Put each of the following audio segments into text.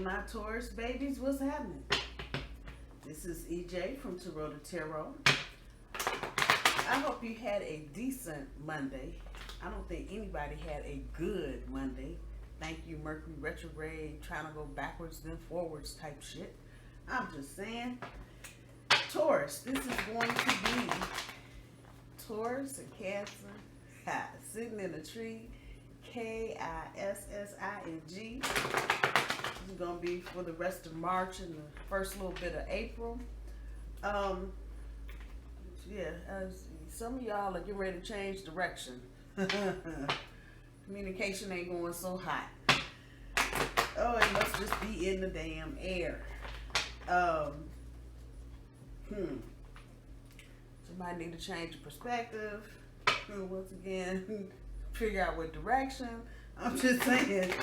my Taurus babies, what's happening? This is EJ from Taurota Tarot. I hope you had a decent Monday. I don't think anybody had a good Monday. Thank you, Mercury retrograde, trying to go backwards then forwards type shit. I'm just saying. Taurus, this is going to be Taurus and Cancer sitting in a tree. K-I-S-S-I-N-G. This is going to be for the rest of March and the first little bit of April. Some of y'all are getting ready to change direction. Communication ain't going so hot. Oh, it must just be in the damn air. Somebody need to change the perspective. Once again, figure out what direction. I'm just saying.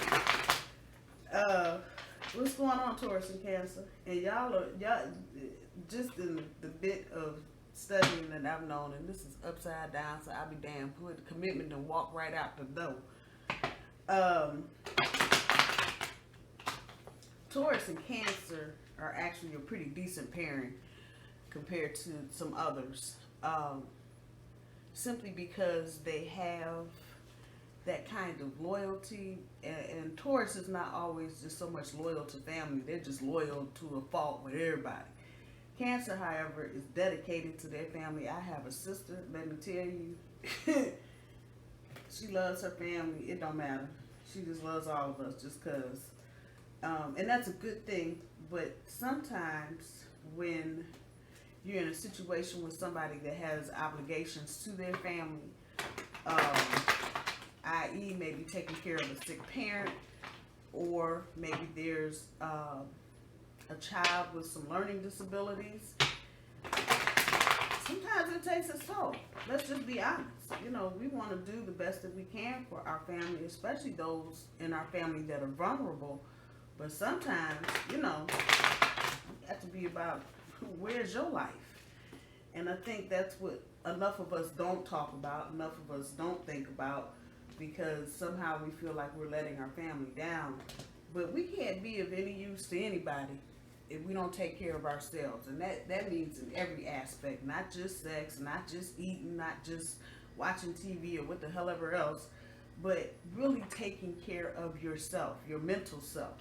What's going on, Taurus and Cancer? And y'all just in the bit of studying that I've known, and this is upside down, so I'll be damned. Put the commitment and walk right out the door. Taurus and Cancer are actually a pretty decent pairing compared to some others, simply because they have that kind of loyalty, and Taurus is not always just so much loyal to family, they're just loyal to a fault with everybody. Cancer, however, is dedicated to their family. I have a sister, let me tell you, she loves her family. It don't matter. She just loves all of us just because. And that's a good thing, but sometimes when you're in a situation with somebody that has obligations to their family, i.e. maybe taking care of a sick parent, or maybe there's a child with some learning disabilities, sometimes it takes its toll. Let's just be honest. You know, we want to do the best that we can for our family, especially those in our family that are vulnerable. But sometimes, you know, you have to be about where's your life. And I think that's what enough of us don't talk about, enough of us don't think about, because somehow we feel like we're letting our family down. But we can't be of any use to anybody if we don't take care of ourselves. And that means in every aspect, not just sex, not just eating, not just watching TV or what the hell ever else, but really taking care of yourself, your mental self.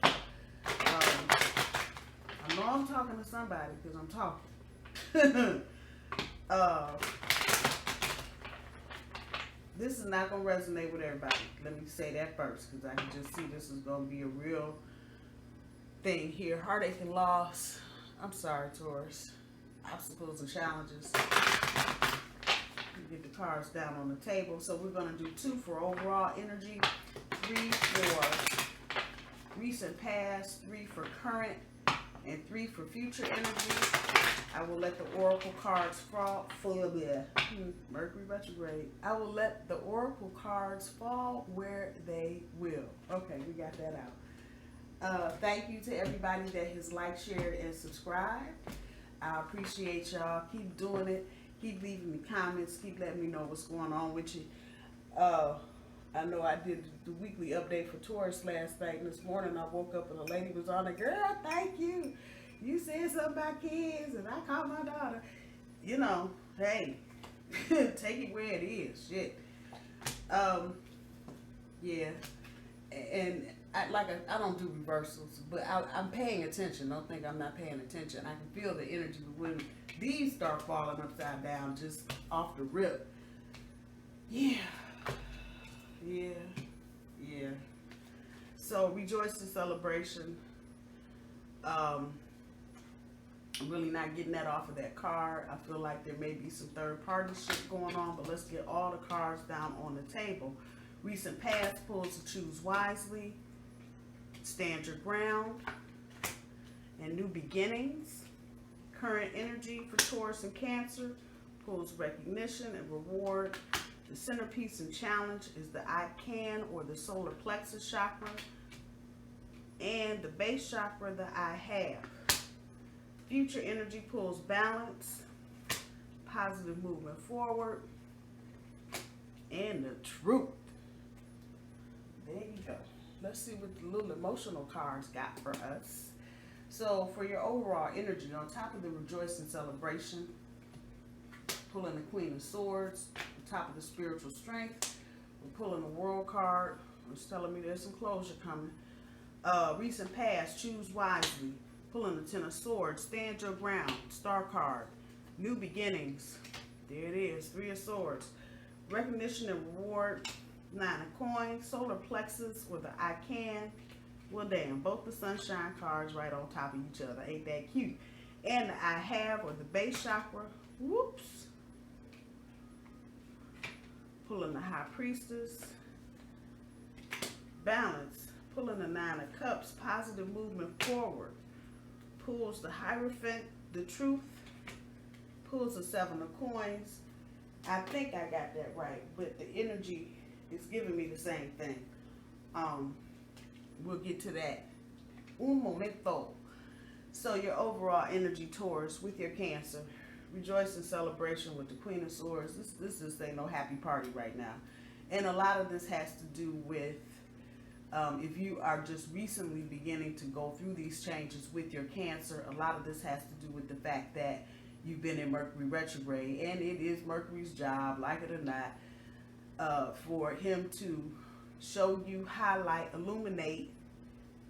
I know I'm talking to somebody because I'm talking. This is not going to resonate with everybody. Let me say that first, because I can just see this is going to be a real thing here. Heartache and loss. I'm sorry, Taurus. Obstacles and challenges. Get the cards down on the table. So we're going to do 2 for overall energy, 3 for recent past, 3 for current, and 3 for future energy. I will let the oracle cards fall for Mercury retrograde. I will let the oracle cards fall where they will. Okay, we got that out. Thank you to everybody that has liked, shared, and subscribed. I appreciate y'all. Keep doing it. Keep leaving me comments. Keep letting me know what's going on with you. I know I did the weekly update for Taurus last night, and this morning I woke up and a lady was on it. Girl, thank you. You said something about kids, and I called my daughter. You know, hey, take it where it is. Shit. Yeah. And I don't do reversals, but I'm paying attention. Don't think I'm not paying attention. I can feel the energy when these start falling upside down, just off the rip. Yeah. So rejoice in celebration. I'm really not getting that off of that card. I feel like there may be some third party shit going on, but let's get all the cards down on the table. Recent past pulls to choose wisely, stand your ground, and new beginnings. Current energy for Taurus and Cancer pulls recognition and reward. The centerpiece and challenge is the I can or the solar plexus chakra, and the base chakra, the I have. Future energy pulls balance, positive movement forward, and the truth. There you go. Let's see what the little emotional cards got for us. So for your overall energy, on top of the rejoicing celebration, pulling the Queen of Swords, on top of the spiritual strength, we're pulling the World card. It's telling me there's some closure coming. Recent past, choose wisely. Pulling the Ten of Swords, stand your ground. Star card, new beginnings. There it is, Three of Swords. Recognition and reward, Nine of Coins, solar plexus with the I can. Well, damn, both the sunshine cards right on top of each other. Ain't that cute? And the I have, or the base chakra. Whoops. Pulling the High Priestess. Balance. Pulling the Nine of Cups. Positive movement forward. Pulls the Hierophant, the Truth. Pulls the Seven of Coins. I think I got that right, but the energy is giving me the same thing. We'll get to that. Un momento. So your overall energy, Taurus, with your Cancer. Rejoice in celebration with the Queen of Swords. This just ain't no happy party right now. And a lot of this has to do with if you are just recently beginning to go through these changes with your Cancer, a lot of this has to do with the fact that you've been in Mercury retrograde, and it is Mercury's job, like it or not, for him to show you, highlight, illuminate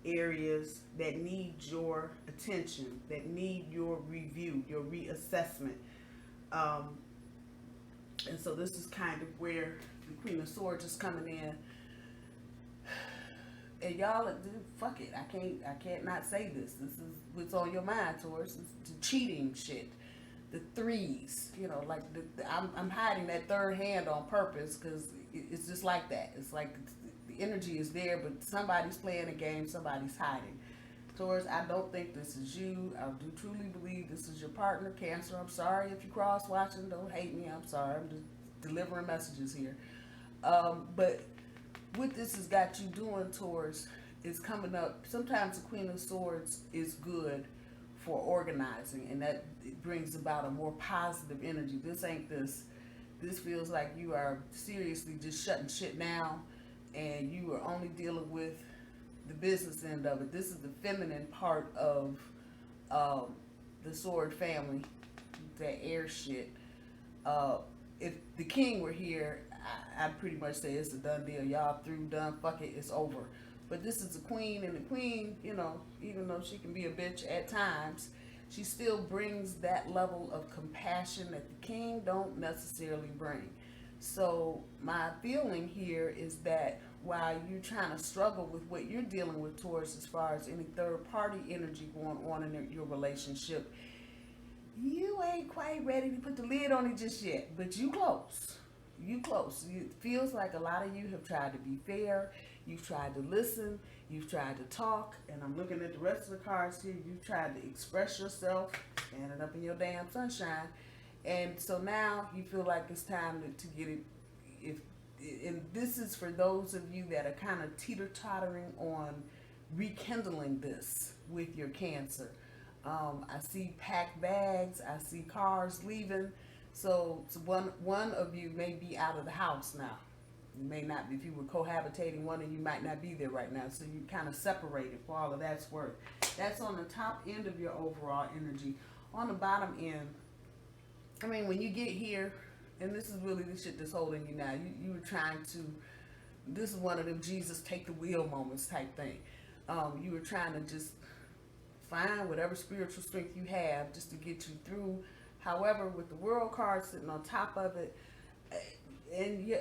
areas that need your attention, that need your review, your reassessment. And so this is kind of where the Queen of Swords is coming in. And y'all, fuck it, I can't not say this. This is what's on your mind, Taurus. It's the cheating shit. The threes, you know, like I'm hiding that third hand on purpose because it's just like that. It's like the energy is there, but somebody's playing a game, somebody's hiding. Taurus, I don't think this is you. I do truly believe this is your partner, Cancer. I'm sorry if you cross-watching. Don't hate me. I'm sorry. I'm just delivering messages here. But what this has got you doing, Taurus, is coming up. Sometimes the Queen of Swords is good for organizing, and that it brings about a more positive energy. This ain't this. This feels like you are seriously just shutting shit down, and you are only dealing with the business end of it. This is the feminine part of the Sword family, that air shit. If the King were here, I'd pretty much say it's a done deal. Y'all through, done, fuck it, it's over. But this is the Queen, and the Queen, you know, even though she can be a bitch at times, she still brings that level of compassion that the King don't necessarily bring. So my feeling here is that while you're trying to struggle with what you're dealing with, Taurus, as far as any third party energy going on in your relationship, you ain't quite ready to put the lid on it just yet, but you close. You close. It feels like a lot of you have tried to be fair. You've tried to listen. You've tried to talk. And I'm looking at the rest of the cards here. You've tried to express yourself, standing up in your damn sunshine. And so now you feel like it's time to get it. And this is for those of you that are kind of teeter-tottering on rekindling this with your Cancer. I see packed bags. I see cars leaving. So one of you may be out of the house now. You may not, if you were cohabitating, one of you might not be there right now. So you kind of separated for all of that's worth. That's on the top end of your overall energy. On the bottom end, I mean, when you get here, and this is really the shit that's holding you now. You were trying to, this is one of them Jesus take the wheel moments type thing. You were trying to just find whatever spiritual strength you have just to get you through. However, with the World card sitting on top of it, and yeah,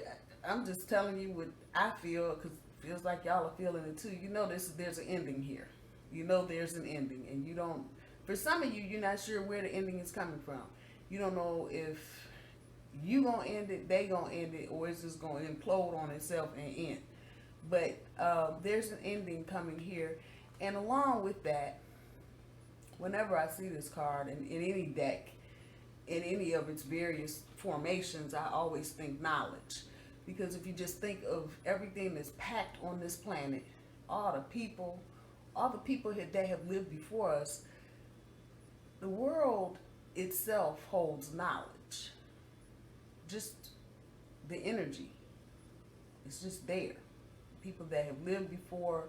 I'm just telling you what I feel, because it feels like y'all are feeling it too. You know there's an ending here. You know there's an ending, and you don't, for some of you, you're not sure where the ending is coming from. You don't know if you gonna end it, they gonna end it, or it's just gonna implode on itself and end. But there's an ending coming here, and along with that, whenever I see this card in any deck, in any of its various formations, I always think knowledge. Because if you just think of everything that's packed on this planet, all the people that have lived before us, the world itself holds knowledge. Just the energy. It's just there. people that have lived before,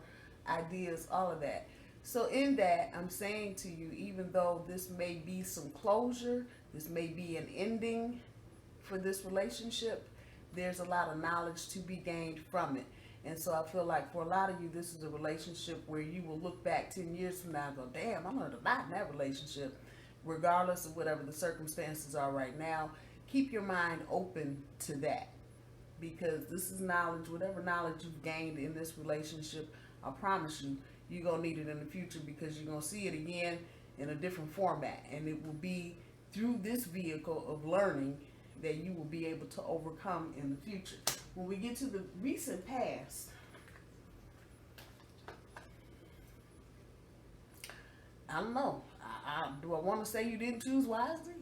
ideas, all of that. So in that, I'm saying to you, even though this may be some closure, this may be an ending for this relationship, there's a lot of knowledge to be gained from it. And so I feel like for a lot of you, this is a relationship where you will look back 10 years from now and go, damn, I learned a lot in that relationship. Regardless of whatever the circumstances are right now, keep your mind open to that. Because this is knowledge, whatever knowledge you've gained in this relationship, I promise you, you're going to need it in the future, because you're going to see it again in a different format. And it will be through this vehicle of learning that you will be able to overcome in the future. When we get to the recent past, I don't know. Do I want to say you didn't choose wisely?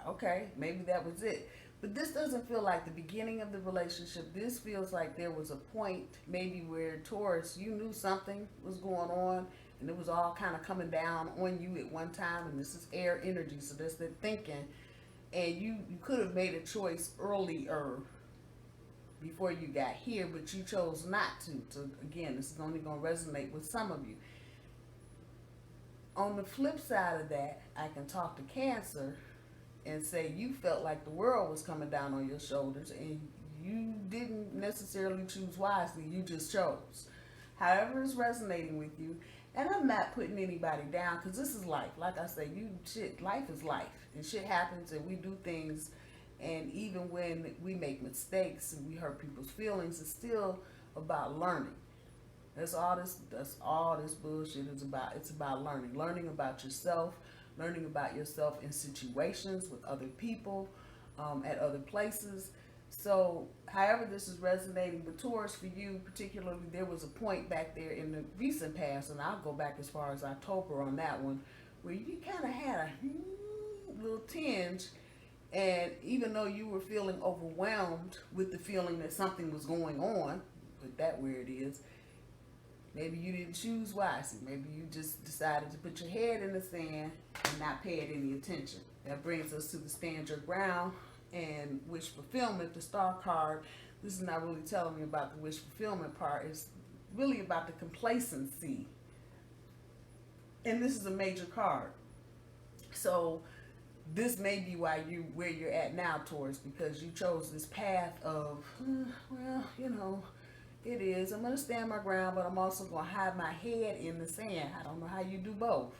Okay, maybe that was it. But this doesn't feel like the beginning of the relationship. This feels like there was a point maybe where, Taurus, you knew something was going on and it was all kind of coming down on you at one time. And this is air energy, so that's the thinking. And you could have made a choice earlier before you got here, but you chose not to. So again, this is only going to resonate with some of you. On the flip side of that, I can talk to Cancer and say you felt like the world was coming down on your shoulders and you didn't necessarily choose wisely, you just chose. However it's resonating with you, and I'm not putting anybody down, because this is life. Like I say, life is life, and shit happens, and we do things, and even when we make mistakes and we hurt people's feelings, it's still about learning. That's all this bullshit is about. It's about learning about yourself, learning about yourself in situations with other people, at other places. So however this is resonating, but Taurus, for you particularly, there was a point back there in the recent past, and I'll go back as far as October on that one, where you kind of had a little tinge, and even though you were feeling overwhelmed with the feeling that something was going on, put that where it is, maybe you didn't choose wisely. Maybe you just decided to put your head in the sand and not pay it any attention. That brings us to the stand your ground and wish fulfillment, the star card. This is not really telling me about the wish fulfillment part. It's really about the complacency. And this is a major card. So this may be why where you're at now, Taurus, because you chose this path of, well, you know, it is. I'm going to stand my ground, but I'm also going to hide my head in the sand. I don't know how you do both.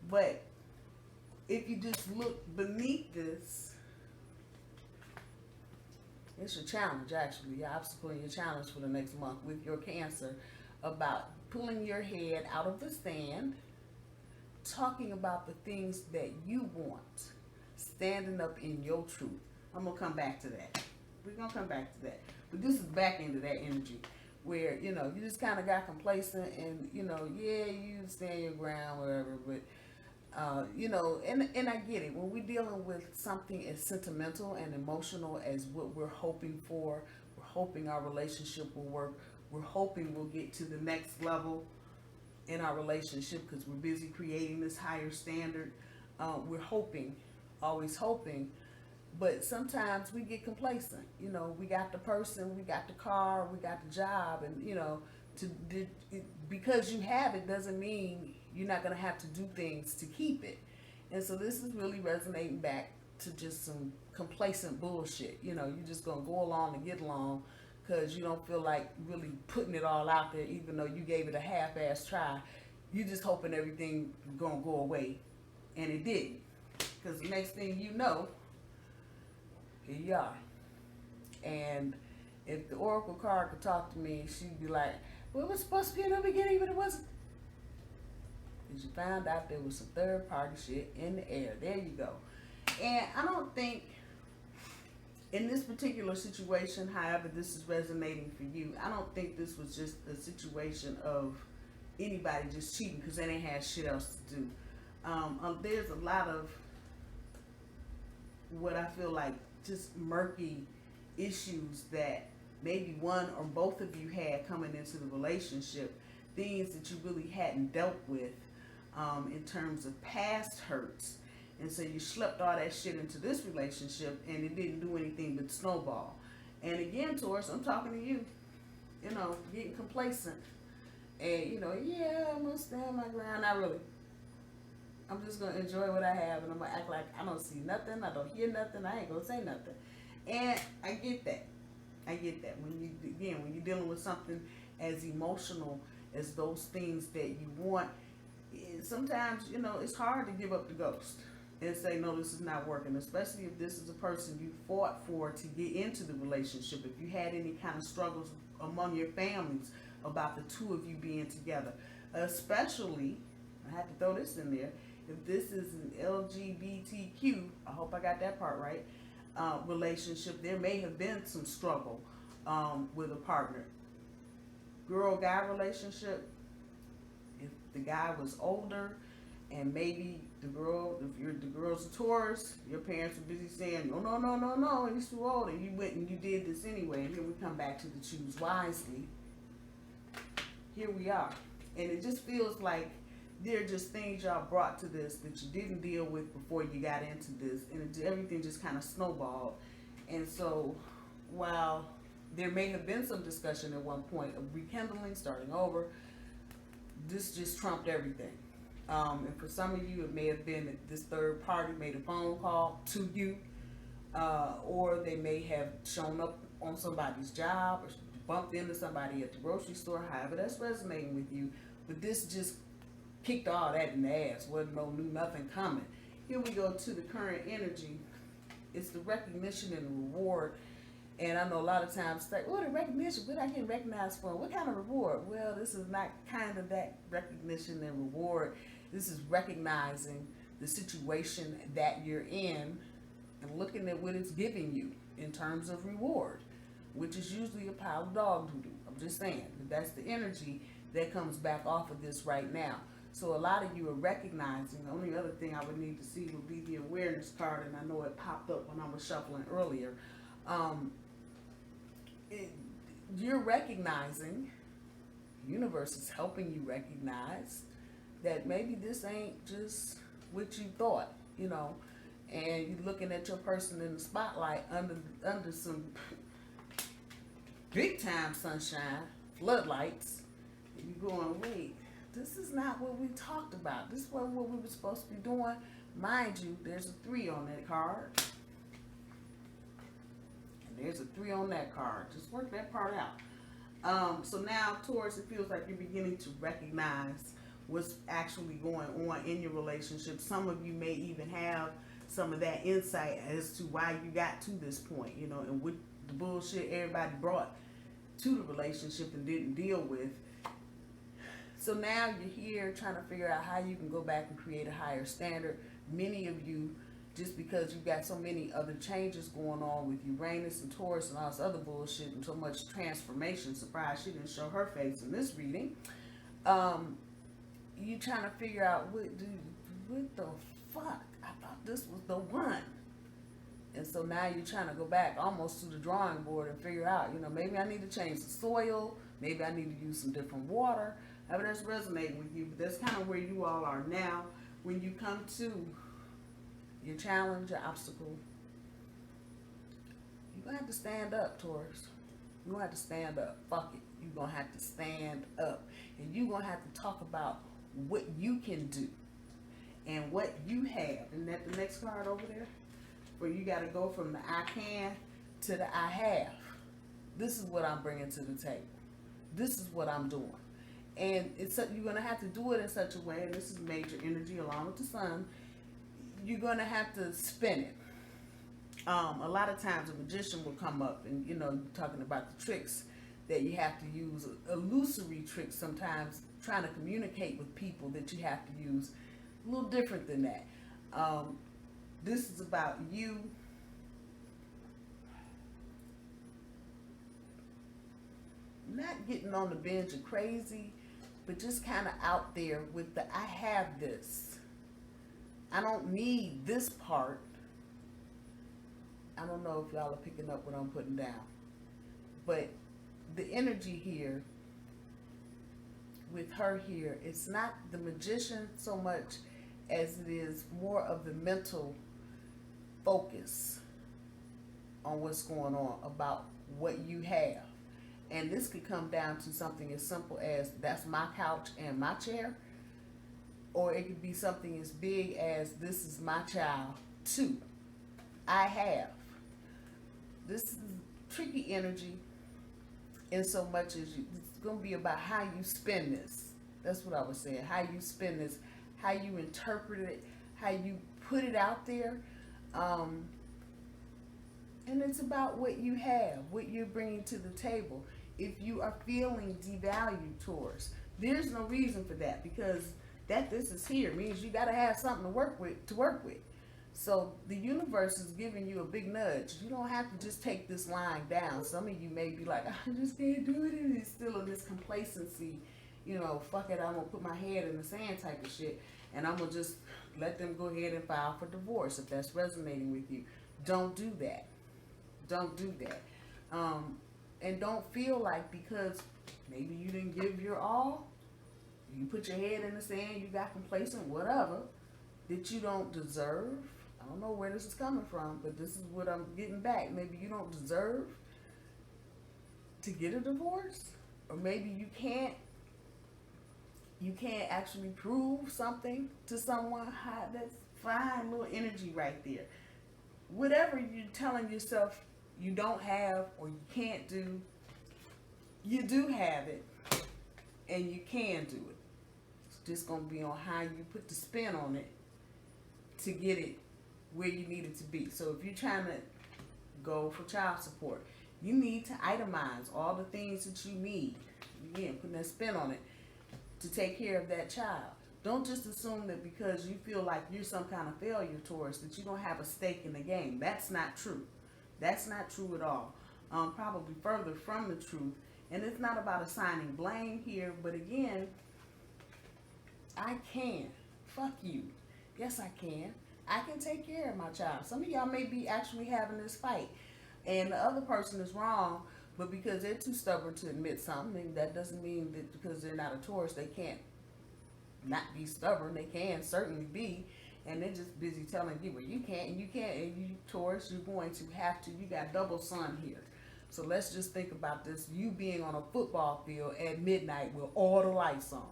But if you just look beneath this, it's your challenge, actually, your obstacle and your challenge for the next month with your Cancer, about pulling your head out of the sand, talking about the things that you want, standing up in your truth. I'm going to come back to that. We're going to come back to that. But this is back into that energy where, you know, you just kind of got complacent and, you know, yeah, you stand your ground, whatever, but, you know, and I get it. When we're dealing with something as sentimental and emotional as what we're hoping for, we're hoping our relationship will work, we're hoping we'll get to the next level in our relationship because we're busy creating this higher standard. We're hoping, always hoping. But sometimes we get complacent. You know, we got the person, we got the car, we got the job, and, you know, because you have it doesn't mean you're not going to have to do things to keep it. And so this is really resonating back to just some complacent bullshit. You know, you're just going to go along and get along because you don't feel like really putting it all out there, even though you gave it a half-ass try. You're just hoping everything going to go away, and it didn't. Because the next thing you know, here you are. And if the Oracle card could talk to me, she'd be like, well, it was supposed to be in the beginning, but it wasn't. Because you found out there was some third party shit in the air. There you go. And I don't think, in this particular situation, however this is resonating for you, I don't think this was just a situation of anybody just cheating because they didn't have shit else to do. There's a lot of what I feel like just murky issues that maybe one or both of you had coming into the relationship, things that you really hadn't dealt with in terms of past hurts. And so you schlepped all that shit into this relationship and it didn't do anything but snowball. And again, Taurus, I'm talking to you, you know, getting complacent. And, you know, yeah, I'm going to stand my ground. Not really. I'm just going to enjoy what I have, and I'm going to act like I don't see nothing, I don't hear nothing, I ain't going to say nothing. And I get that. I get that. When you're dealing with something as emotional as those things that you want, sometimes, you know, it's hard to give up the ghost and say, no, this is not working, especially if this is a person you fought for to get into the relationship. If you had any kind of struggles among your families about the two of you being together, especially, I have to throw this in there, if this is an LGBTQ, I hope I got that part right, relationship, there may have been some struggle with a partner. Girl-guy relationship, if the guy was older and maybe the girl's a Taurus, your parents were busy saying, no, he's too old, and you went and you did this anyway, and here we come back to the choose wisely. Here we are. And it just feels like they're just things y'all brought to this that you didn't deal with before you got into this, and everything just kind of snowballed. And so while there may have been some discussion at one point of rekindling, starting over, this just trumped everything. And for some of you, it may have been that this third party made a phone call to you, or they may have shown up on somebody's job or bumped into somebody at the grocery store, however that's resonating with you. But this just kicked all that in the ass. Wasn't no new nothing coming. Here we go to the current energy. It's the recognition and the reward. And I know a lot of times it's like, oh, the recognition, what I get recognized for? What kind of reward? Well, this is not kind of that recognition and reward. This is recognizing the situation that you're in and looking at what it's giving you in terms of reward, which is usually a pile of dog doo-doo. I'm just saying, that's the energy that comes back off of this right now. So a lot of you are recognizing. The only other thing I would need to see would be the awareness card, and I know it popped up when I was shuffling earlier. You're recognizing, the universe is helping you recognize that maybe this ain't just what you thought, you know, and you're looking at your person in the spotlight under some big time sunshine, floodlights, and you're going, wait, this is not what we talked about. This wasn't what we were supposed to be doing. Mind you, there's a 3 on that card. And there's a 3 on that card. Just work that part out. So now, Taurus, it feels like you're beginning to recognize what's actually going on in your relationship. Some of you may even have some of that insight as to why you got to this point, you know, and what the bullshit everybody brought to the relationship and didn't deal with. So now you're here trying to figure out how you can go back and create a higher standard. Many of you, just because you've got so many other changes going on with Uranus and Taurus and all this other bullshit and so much transformation, surprise, she didn't show her face in this reading. You trying to figure out what the fuck? I thought this was the one. And so now you're trying to go back almost to the drawing board and figure out, you know, maybe I need to change the soil. Maybe I need to use some different water. However that's resonating with you, but that's kind of where you all are now. When you come to your challenge, your obstacle, you're going to have to stand up, Taurus. You're going to have to stand up. Fuck it. You're going to have to stand up. And you're going to have to talk about what you can do and what you have. Isn't that the next card over there? Where you got to go from the I can to the I have. This is what I'm bringing to the table. This is what I'm doing. And you're going to have to do it in such a way, and this is major energy along with the sun, you're going to have to spin it. A lot of times a magician will come up and, you know, talking about the tricks that you have to use, illusory tricks sometimes, trying to communicate with people that you have to use, a little different than that. This is about you not getting on the bench of crazy, but just kind of out there with the, I have this. I don't need this part. I don't know if y'all are picking up what I'm putting down. But the energy here, with her here, it's not the magician so much as it is more of the mental focus on what's going on, about what you have. And this could come down to something as simple as, that's my couch and my chair. Or it could be something as big as, this is my child too. I have. This is tricky energy in so much as it's going to be about how you spend this. That's what I was saying. How you spend this, how you interpret it, how you put it out there. And it's about what you have, what you're bringing to the table. If you are feeling devalued, Taurus, there's no reason for that, because that this is here means you got to have something to work with. So the universe is giving you a big nudge. You don't have to just take this line down. Some of you may be like, I just can't do it, and it's still in this complacency, you know, fuck it, I'm gonna put my head in the sand type of shit, and I'm gonna just let them go ahead and file for divorce if that's resonating with you. Don't do that. Don't do that. And don't feel like because maybe you didn't give your all, you put your head in the sand, you got complacent, whatever, that you don't deserve. I don't know where this is coming from, but this is what I'm getting back. Maybe you don't deserve to get a divorce, or maybe you can't actually prove something to someone. That's fine little energy right there. Whatever you're telling yourself you don't have or you can't do, you do have it, and you can do it. It's just going to be on how you put the spin on it to get it where you need it to be. So if you're trying to go for child support, you need to itemize all the things that you need. Again, putting that spin on it to take care of that child. Don't just assume that because you feel like you're some kind of failure, Taurus, that you don't have a stake in the game. That's not true. That's not true at all. Probably further from the truth. And it's not about assigning blame here, but again, I can. Fuck you. Yes, I can. I can take care of my child. Some of y'all may be actually having this fight, and the other person is wrong, but because they're too stubborn to admit something, that doesn't mean that because they're not a Taurus, they can't not be stubborn. They can certainly be, and they're just busy telling you, well, you can't, and you can't, and you, Taurus, you're going to have to. You got double sun here. So let's just think about this. You being on a football field at midnight with all the lights on.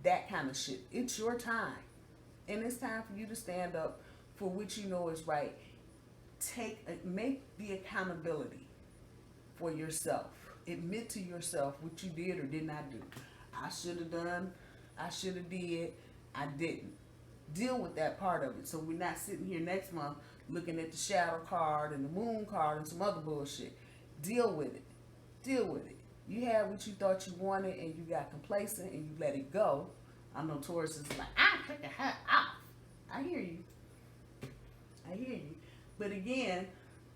That kind of shit. It's your time. And it's time for you to stand up for what you know is right. Make the accountability for yourself. Admit to yourself what you did or did not do. I should have done. I should have did. I didn't. Deal with that part of it. So we're not sitting here next month looking at the shadow card and the moon card and some other bullshit. Deal with it. Deal with it. You had what you thought you wanted and you got complacent and you let it go. I know Taurus is like, take the hat off. I hear you. I hear you. But again,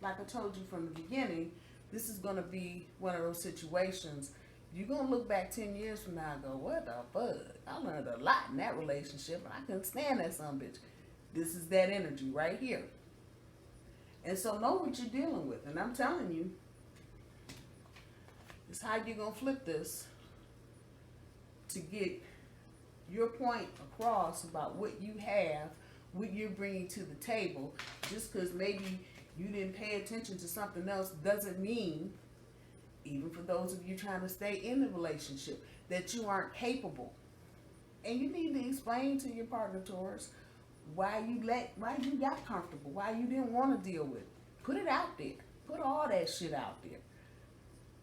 like I told you from the beginning, this is going to be one of those situations. You're going to look back 10 years from now and go, what the fuck? I learned a lot in that relationship, and I couldn't stand that son bitch. This is that energy right here. And so know what you're dealing with. And I'm telling you, it's how you're going to flip this to get your point across about what you have, what you're bringing to the table. Just because maybe you didn't pay attention to something else doesn't mean, even for those of you trying to stay in the relationship, that you aren't capable. And you need to explain to your partner, Taurus, why you got comfortable, why you didn't want to deal with it. Put it out there. Put all that shit out there.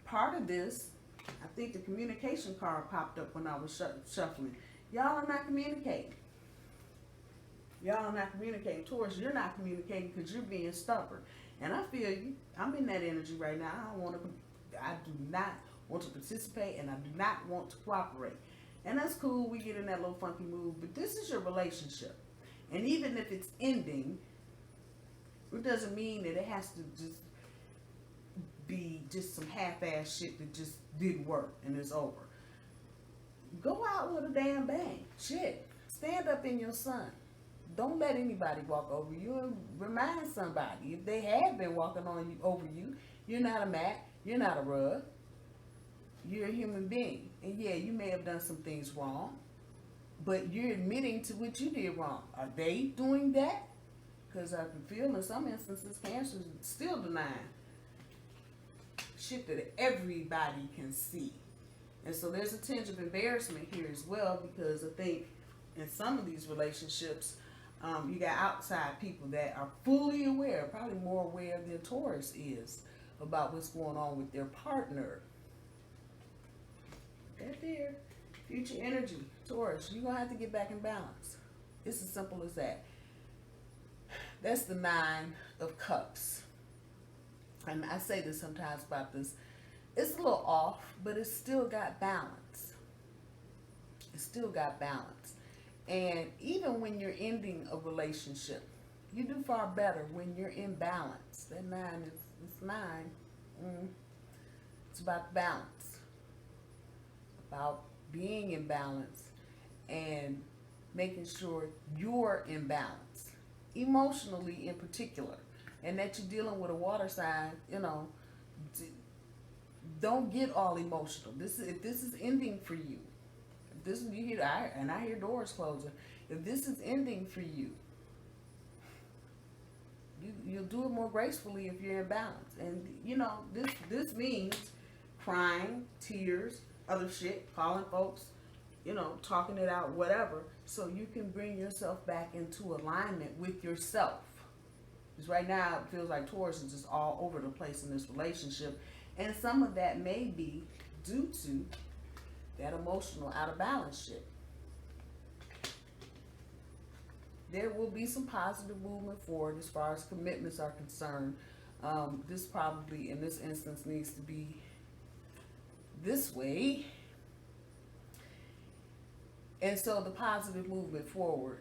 Part of this, I think the communication card popped up when I was shuffling. Y'all are not communicating. Y'all are not communicating. Taurus, you're not communicating because you're being stubborn. And I feel you. I'm in that energy right now. I do not want to participate, and I do not want to cooperate. And that's cool. We get in that little funky mood. But this is your relationship. And even if it's ending, it doesn't mean that it has to just be just some half-ass shit that just didn't work and it's over. Go out with a damn bang. Shit. Stand up in your sun. Don't let anybody walk over you, and remind somebody. If they have been walking on you over you, you're not a mat, you're not a rug. You're a human being. And yeah, you may have done some things wrong, but you're admitting to what you did wrong. Are they doing that? Because I can feel in some instances Cancer is still denying. shit that everybody can see. And so there's a tinge of embarrassment here as well, because I think in some of these relationships, you got outside people that are fully aware, probably more aware than Taurus is, about what's going on with their partner. That there. Future energy. Taurus, you're going to have to get back in balance. It's as simple as that. That's the 9 of Cups. And I say this sometimes about this. It's a little off, but it's still got balance. It's still got balance. And even when you're ending a relationship, you do far better when you're in balance. That 9 is 9. It's about balance. About being in balance and making sure you're in balance. Emotionally in particular. And that you're dealing with a water sign, you know, don't get all emotional. If this is ending for you, if this you hear, I hear doors closing. If this is ending for you, you'll do it more gracefully if you're in balance. And you know, this means crying, tears, other shit, calling folks, you know, talking it out, whatever, so you can bring yourself back into alignment with yourself. Because right now it feels like Taurus is just all over the place in this relationship. And some of that may be due to that emotional out of balance shit. There will be some positive movement forward as far as commitments are concerned. This probably, in this instance, needs to be this way. And so the positive movement forward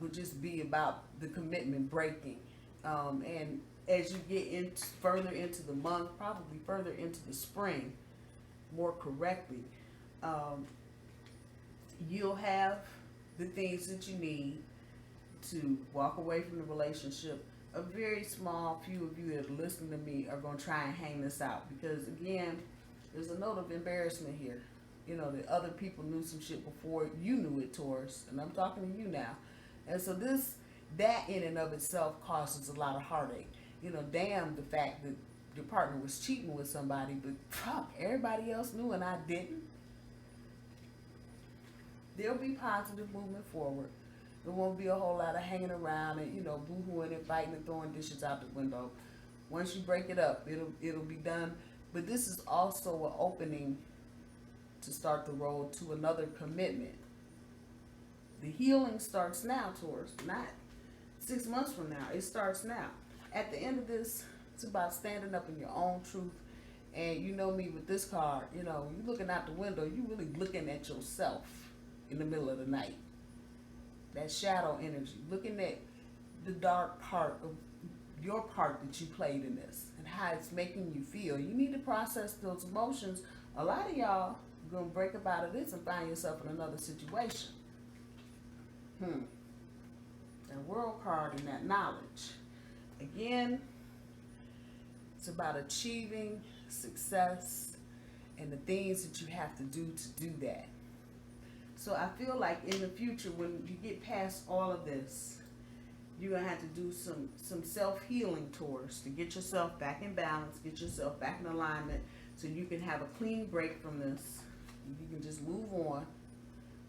would just be about the commitment breaking. And as you get further into the month, probably further into the spring, more correctly, you'll have the things that you need to walk away from the relationship. A very small few of you that are listening to me are going to try and hang this out, because again, there's a note of embarrassment here. You know, that other people knew some shit before you knew it, Taurus, and I'm talking to you now. And so that in and of itself causes a lot of heartache. You know, damn the fact that your partner was cheating with somebody, but fuck, everybody else knew and I didn't. There'll be positive movement forward. There won't be a whole lot of hanging around and, you know, boo-hooing and fighting and throwing dishes out the window. Once you break it up, it'll be done. But this is also an opening to start the road to another commitment. The healing starts now, Taurus, not 6 months from now. It starts now. At the end of this, it's about standing up in your own truth. And you know me with this card, you know, you're looking out the window, you really looking at yourself in the middle of the night. That shadow energy, looking at the dark part of your part that you played in this and how it's making you feel. You need to process those emotions. A lot of y'all are going to break up out of this and find yourself in another situation. That world card and that knowledge. Again, it's about achieving success and the things that you have to do that. So I feel like in the future, when you get past all of this, you're going to have to do some self-healing, Taurus, to get yourself back in balance, get yourself back in alignment, so you can have a clean break from this. You can just move on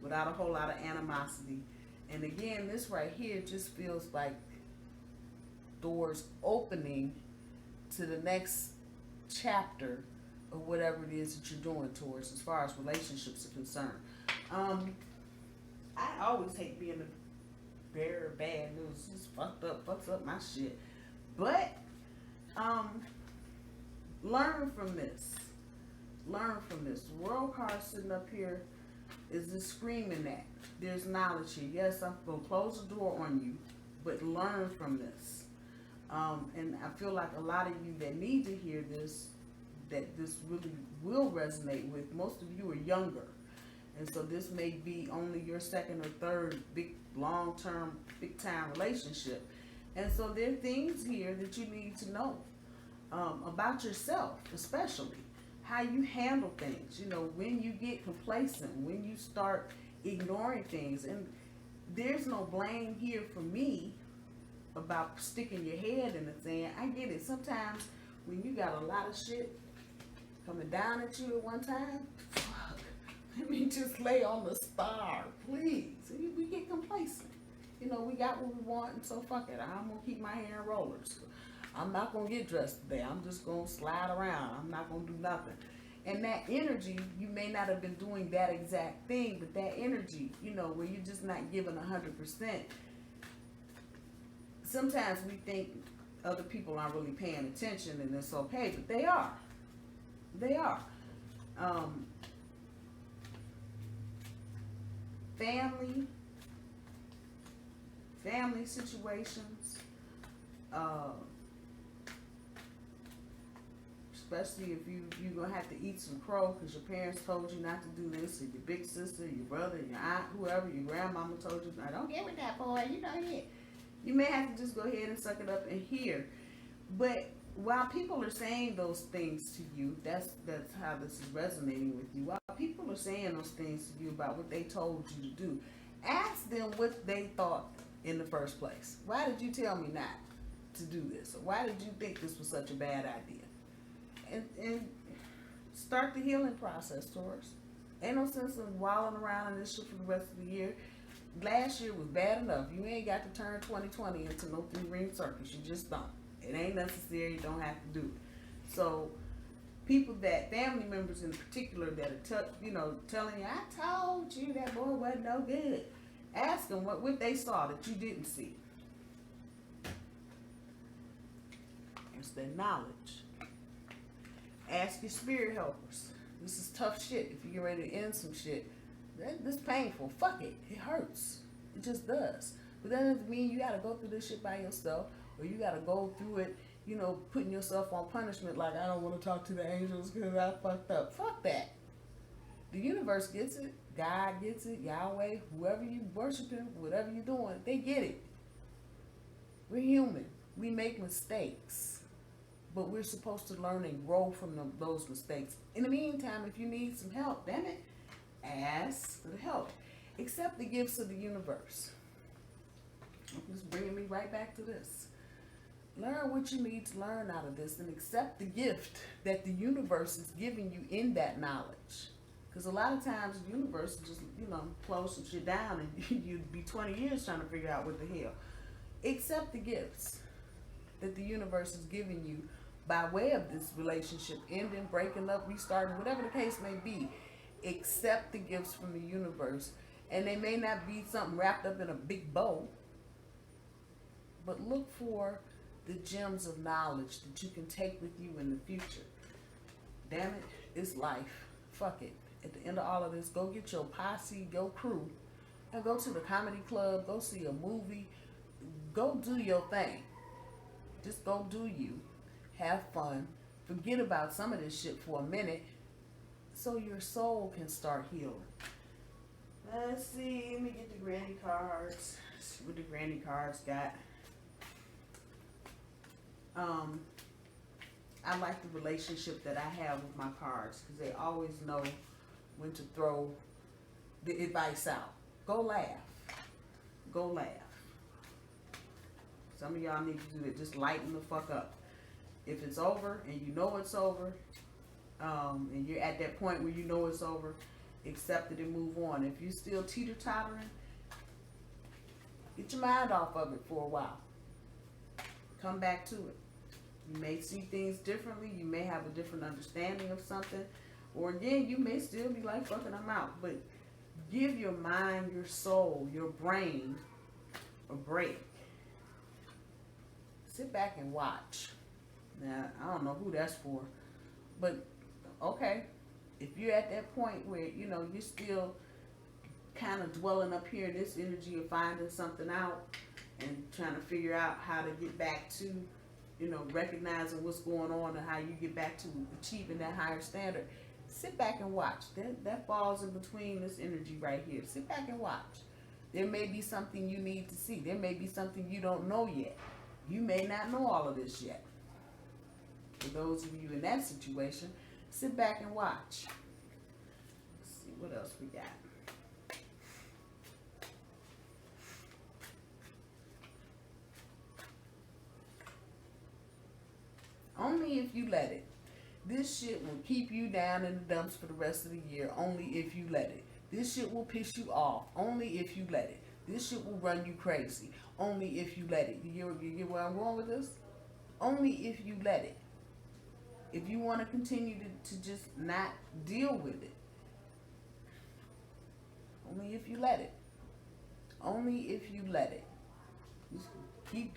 without a whole lot of animosity. And again, this right here just feels like doors opening to the next chapter of whatever it is that you're doing, Taurus, as far as relationships are concerned. I always hate being the bearer of bad news. It's fucks up my shit. But learn from this. Learn from this. The world card sitting up here is just screaming that there's knowledge here. Yes, I'm gonna close the door on you, but learn from this. And I feel like a lot of you that need to hear this, that this really will resonate with. Most of you are younger. And so this may be only your second or third big, long-term, big-time relationship. And so there are things here that you need to know about yourself, especially how you handle things. You know, when you get complacent, when you start ignoring things. And there's no blame here for me about sticking your head in the sand. I get it. Sometimes when you got a lot of shit coming down at you at one time. Fuck. Let me just lay on the star, please. We get complacent. You know, we got what we want, and so fuck it. I'm gonna keep my hair in rollers. I'm not gonna get dressed today. I'm just gonna slide around. I'm not gonna do nothing. And that energy, you may not have been doing that exact thing, but that energy, you know, where you're just not giving 100%. Sometimes we think other people aren't really paying attention, and it's okay, but they are. They are. Family situations, especially if you're gonna have to eat some crow because your parents told you not to do this, or your big sister, your brother, your aunt, whoever, your grandmama told you, I don't get with that boy, you know it. You may have to just go ahead and suck it up and hear. But while people are saying those things to you, that's how this is resonating with you. While people are saying those things to you about what they told you to do, ask them what they thought in the first place. Why did you tell me not to do this? Or why did you think this was such a bad idea? And start the healing process, Taurus. Ain't no sense in wilding around in this shit for the rest of the year. Last year was bad enough. You ain't got to turn 2020 into no 3-ring circus. You just don't. It ain't necessary. You don't have to do it. So people family members in particular that are, telling you, I told you that boy wasn't no good. Ask them what they saw that you didn't see. It's their knowledge. Ask your spirit helpers. This is tough shit. If you get ready to end some shit, this is painful. Fuck it. It hurts. It just does. But that doesn't mean you gotta go through this shit by yourself, or you gotta go through it, putting yourself on punishment like, I don't want to talk to the angels because I fucked up. Fuck that. The universe gets it. God gets it. Yahweh, whoever you worshiping, whatever you're doing, they get it. We're human. We make mistakes. But we're supposed to learn and grow from those mistakes. In the meantime, if you need some help, damn it, ask for the help. Accept the gifts of the universe. This is bringing me right back to this. Learn what you need to learn out of this and accept the gift that the universe is giving you in that knowledge. Because a lot of times the universe just, close some shit down and you'd be 20 years trying to figure out what the hell. Accept the gifts that the universe is giving you by way of this relationship ending, breaking up, restarting, whatever the case may be. Accept the gifts from the universe. And they may not be something wrapped up in a big bow, but look for the gems of knowledge that you can take with you in the future. Damn it, it's life. Fuck it. At the end of all of this, go get your posse, your crew, and go to the comedy club, go see a movie, go do your thing. Just go do you. Have fun. Forget about some of this shit for a minute so your soul can start healing. Let's see. Let me get the granny cards. Let's see what the granny cards got. I like the relationship that I have with my cards because they always know when to throw the advice out. Go laugh. Go laugh. Some of y'all need to do it. Just lighten the fuck up. If it's over and you know it's over, and you're at that point where you know it's over, accept it and move on. If you're still teeter-tottering, get your mind off of it for a while. Come back to it. You may see things differently. You may have a different understanding of something. Or again, you may still be like, fucking, I'm out. But give your mind, your soul, your brain a break. Sit back and watch. Now, I don't know who that's for. But, okay. If you're at that point where, you're still kind of dwelling up here in this energy of finding something out and trying to figure out how to get back to, recognizing what's going on and how you get back to achieving that higher standard, sit back and watch. That falls in between this energy right here. Sit back and watch. There may be something you need to see. There may be something you don't know yet. You may not know all of this yet. For those of you in that situation, sit back and watch. Let's see what else we got. Only if you let it. This shit will keep you down in the dumps for the rest of the year, only if you let it. This shit will piss you off, only if you let it. This shit will run you crazy, only if you let it. You get where I'm going with this? Only if you let it. If you want to continue to just not deal with it, only if you let it. Only if you let it. Just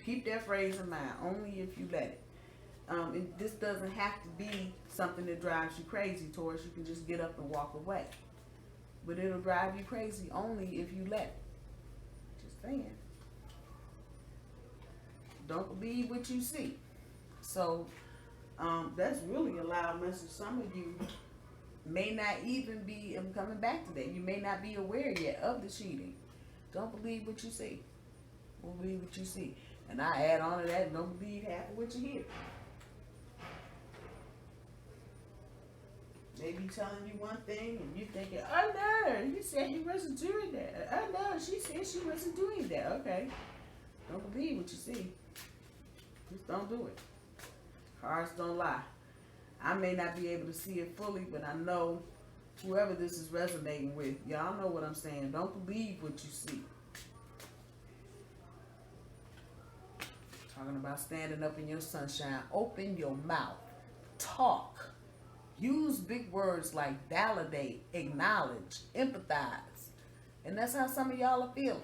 keep that phrase in mind. Only if you let it. This doesn't have to be something that drives you crazy, Taurus. You can just get up and walk away. But it'll drive you crazy only if you let it. Just saying. Don't believe what you see. So, that's really a loud message. Some of you may not even be, I'm coming back to that, you may not be aware yet of the cheating. Don't believe what you see. Don't believe what you see. And I add on to that, don't believe half of what you hear. They be telling you one thing and you thinking, oh no, you said he wasn't doing that. Oh no, she said she wasn't doing that. Okay. Don't believe what you see. Just don't do it. Cards don't lie. I may not be able to see it fully, but I know whoever this is resonating with, y'all know what I'm saying. Don't believe what you see. Talking about standing up in your sunshine. Open your mouth. Talk. Use big words like validate, acknowledge, empathize. And that's how some of y'all are feeling.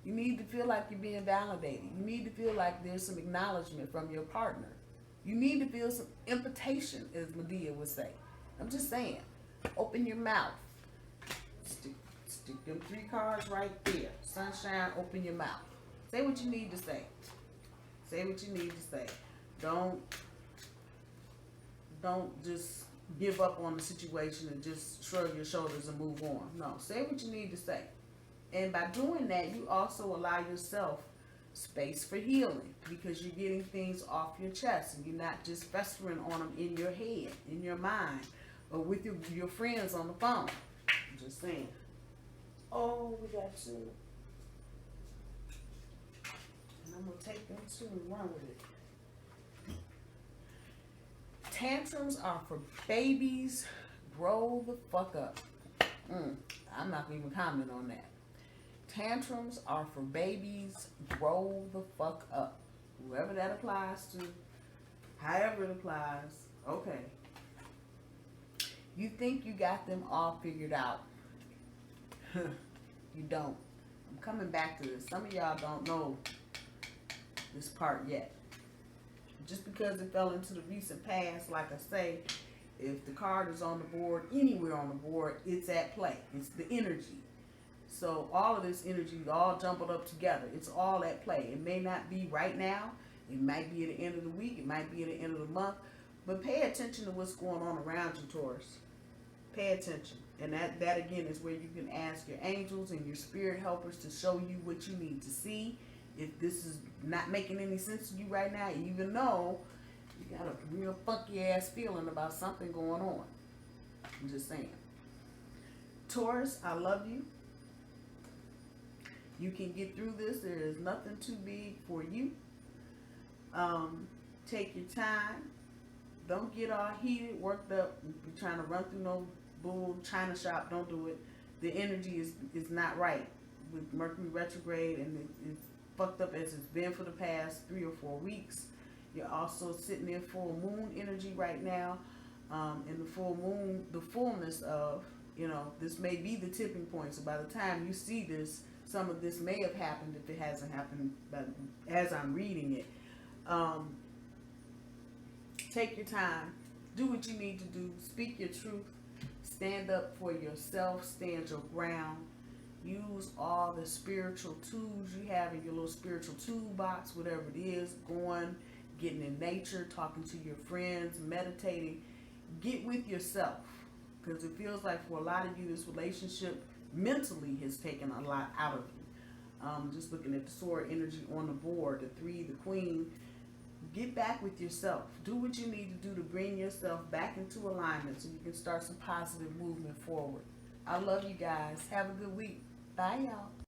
You need to feel like you're being validated. You need to feel like there's some acknowledgement from your partner. You need to feel some invitation, as Medea would say. I'm just saying, open your mouth. Stick them 3 cards right there. Sunshine, open your mouth. Say what you need to say. Say what you need to say. Don't just give up on the situation and just shrug your shoulders and move on. No, say what you need to say. And by doing that, you also allow yourself space for healing, because you're getting things off your chest and you're not just festering on them in your head, in your mind, or with your friends on the phone. I'm just saying. Oh, we got 2. And I'm going to take them 2 and run with it. Tantrums are for babies. Grow the fuck up. I'm not going to even comment on that. Tantrums are for babies. Grow the fuck up. Whoever that applies to, however it applies, okay. You think you got them all figured out. You don't. I'm coming back to this. Some of y'all don't know this part yet. Just because it fell into the recent past, like I say, if the card is on the board, anywhere on the board, it's at play. It's the energy. So all of this energy is all jumbled up together. It's all at play. It may not be right now. It might be at the end of the week. It might be at the end of the month. But pay attention to what's going on around you, Taurus. Pay attention. And that again is where you can ask your angels and your spirit helpers to show you what you need to see. If this is not making any sense to you right now, even though you got a real funky ass feeling about something going on. I'm just saying. Taurus, I love you. You can get through this. There is nothing too big for you. Take your time. Don't get all heated, worked up. You're trying to run through no bull China shop. Don't do it. The energy is not right with Mercury retrograde, and it's fucked up as it's been for the past 3 or 4 weeks. You're also sitting in full moon energy right now. And the full moon, the fullness of, this may be the tipping point. So by the time you see this, some of this may have happened if it hasn't happened, but as I'm reading it. Take your time. Do what you need to do. Speak your truth. Stand up for yourself. Stand your ground. Use all the spiritual tools you have in your little spiritual toolbox, whatever it is. Going, getting in nature, talking to your friends, meditating. Get with yourself, because it feels like for a lot of you, this relationship mentally has taken a lot out of you. Just looking at the sword energy on the board, the 3, the queen. Get back with yourself. Do what you need to do to bring yourself back into alignment so you can start some positive movement forward. I love you guys. Have a good week. Bye, y'all.